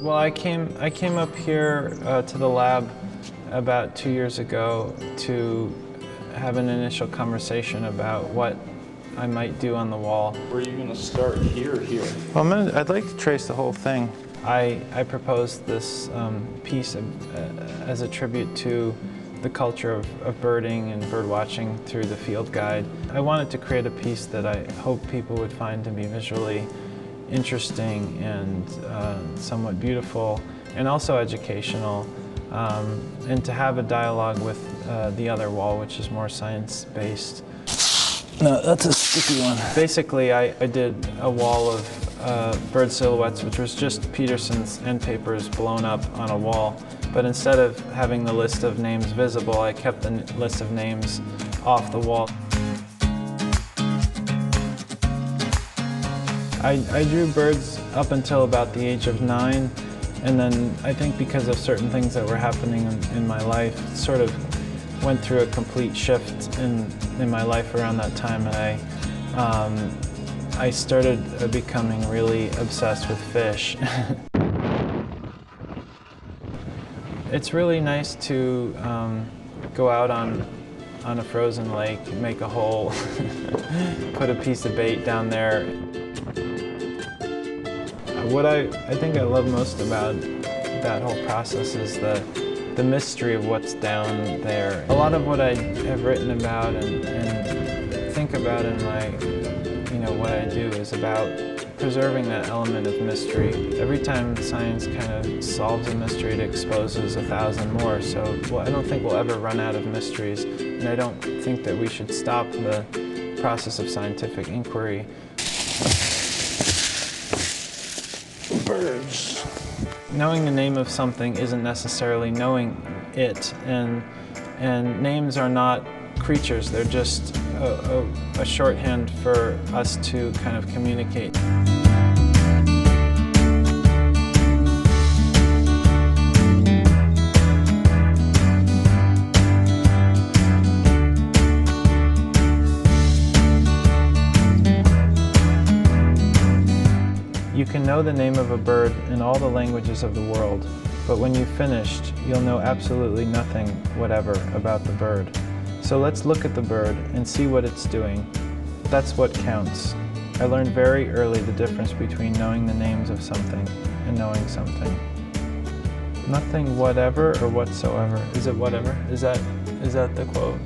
Well, I came up here to the lab about 2 years ago to have an initial conversation about what I might do on the wall. Were you going to start here or here? Well, I'd like to trace the whole thing. I proposed this piece as a tribute to the culture of birding and bird watching through the field guide. I wanted to create a piece that I hope people would find to be visually interesting and somewhat beautiful and also educational, and to have a dialogue with the other wall, which is more science-based. No, that's a sticky one. Basically, I did a wall of bird silhouettes, which was just Peterson's end papers blown up on a wall. But instead of having the list of names visible, I kept the list of names off the wall. I drew birds up until about the age of 9, and then I think because of certain things that were happening in my life, it sort of went through a complete shift in my life around that time, and I started becoming really obsessed with fish. It's really nice to go out on a frozen lake, make a hole, put a piece of bait down there. What I think I love most about that whole process is the mystery of what's down there. A lot of what I have written about and think about in my, what I do is about preserving that element of mystery. Every time science kind of solves a mystery, it exposes 1,000 more. So I don't think we'll ever run out of mysteries, and I don't think that we should stop the process of scientific inquiry. Birds. Knowing the name of something isn't necessarily knowing it, and names are not creatures, they're just a shorthand for us to kind of communicate. You can know the name of a bird in all the languages of the world, but when you've finished, you'll know absolutely nothing whatever about the bird. So let's look at the bird and see what it's doing. That's what counts. I learned very early the difference between knowing the names of something and knowing something. Nothing whatever or whatsoever. Is it whatever? Is that the quote?